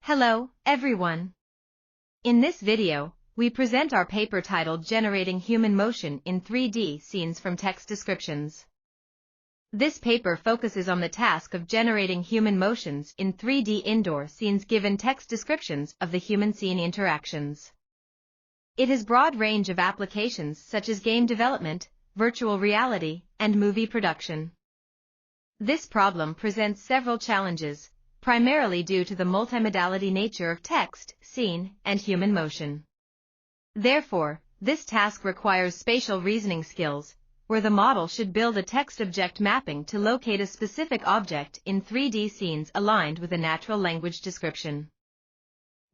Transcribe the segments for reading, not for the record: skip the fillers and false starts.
Hello, everyone. In this video, we present our paper titled Generating Human Motion in 3D Scenes from Text Descriptions. This paper focuses on the task of generating human motions in 3D indoor scenes given text descriptions of the human-scene interactions. It has broad range of applications such as game development, virtual reality, and movie production. This problem presents several challenges, primarily due to the multimodality nature of text, scene, and human motion. Therefore, this task requires spatial reasoning skills, where the model should build a text-object mapping to locate a specific object in 3D scenes aligned with a natural language description.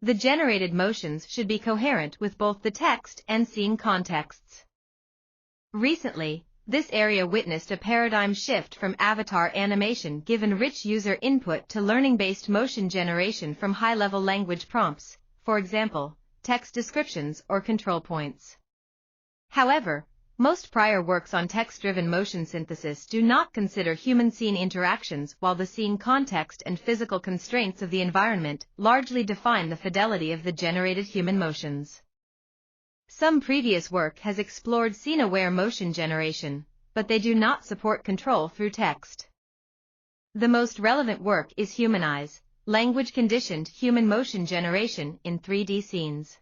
The generated motions should be coherent with both the text and scene contexts. Recently, this area witnessed a paradigm shift from avatar animation given rich user input to learning-based motion generation from high-level language prompts, for example, text descriptions or control points. However, most prior works on text-driven motion synthesis do not consider human-scene interactions, while the scene context and physical constraints of the environment largely define the fidelity of the generated human motions. Some previous work has explored scene-aware motion generation, but they do not support control through text. The most relevant work is Humanize, language-conditioned human motion generation in 3D scenes.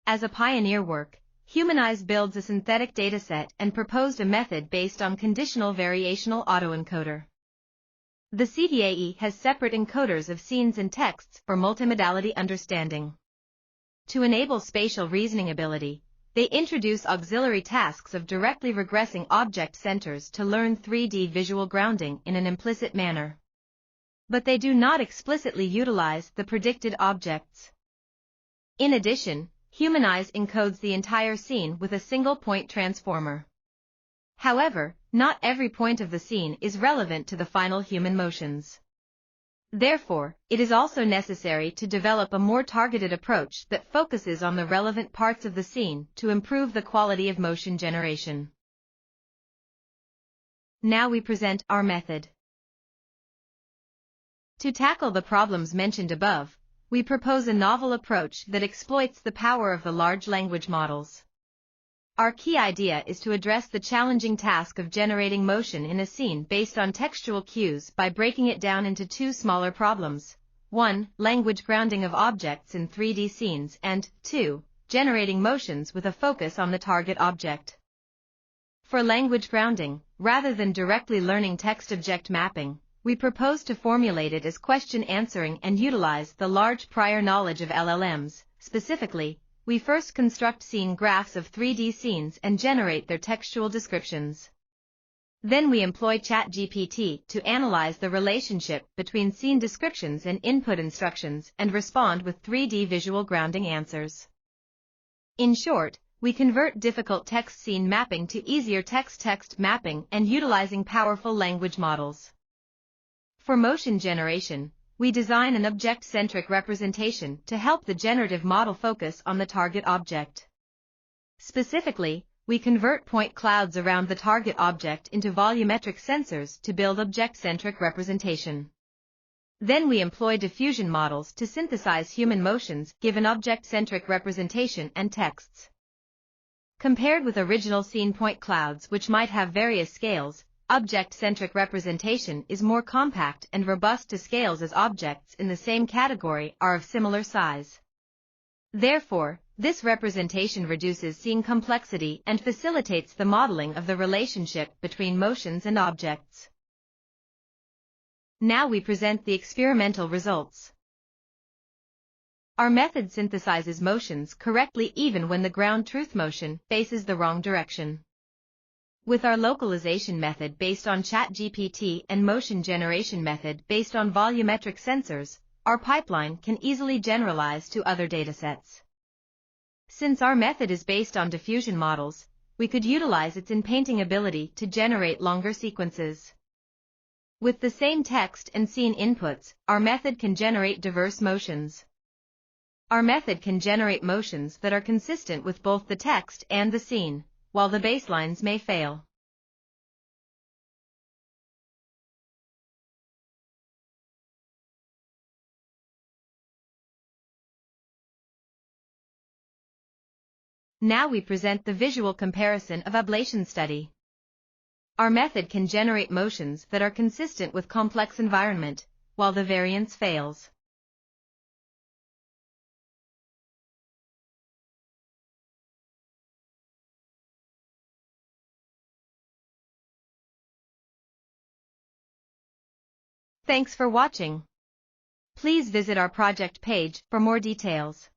As a pioneer work, Humanize builds a synthetic dataset and proposed a method based on conditional variational autoencoder. The CVAE has separate encoders of scenes and texts for multimodality understanding. To enable spatial reasoning ability, they introduce auxiliary tasks of directly regressing object centers to learn 3D visual grounding in an implicit manner. But they do not explicitly utilize the predicted objects. In addition, Humanize encodes the entire scene with a single point transformer. However, not every point of the scene is relevant to the final human motions. Therefore, it is also necessary to develop a more targeted approach that focuses on the relevant parts of the scene to improve the quality of motion generation. Now we present our method. To tackle the problems mentioned above, we propose a novel approach that exploits the power of the large language models. Our key idea is to address the challenging task of generating motion in a scene based on textual cues by breaking it down into two smaller problems. 1. Language grounding of objects in 3D scenes, and 2. Generating motions with a focus on the target object. For language grounding, rather than directly learning text-object mapping, we propose to formulate it as question answering and utilize the large prior knowledge of LLMs. Specifically, we first construct scene graphs of 3D scenes and generate their textual descriptions. Then we employ ChatGPT to analyze the relationship between scene descriptions and input instructions and respond with 3D visual grounding answers. In short, we convert difficult text scene mapping to easier text-text mapping and utilizing powerful language models. For motion generation, we design an object-centric representation to help the generative model focus on the target object. Specifically, we convert point clouds around the target object into volumetric sensors to build object-centric representation. Then we employ diffusion models to synthesize human motions given object-centric representation and texts. Compared with original scene point clouds, which might have various scales, object-centric representation is more compact and robust to scales as objects in the same category are of similar size. Therefore, this representation reduces scene complexity and facilitates the modeling of the relationship between motions and objects. Now we present the experimental results. Our method synthesizes motions correctly even when the ground truth motion faces the wrong direction. With our localization method based on ChatGPT and motion generation method based on volumetric sensors, our pipeline can easily generalize to other datasets. Since our method is based on diffusion models, we could utilize its in-painting ability to generate longer sequences. With the same text and scene inputs, our method can generate diverse motions. Our method can generate motions that are consistent with both the text and the scene, while the baselines may fail. Now we present the visual comparison of ablation study. Our method can generate motions that are consistent with complex environment, while the variance fails. Thanks for watching. Please visit our project page for more details.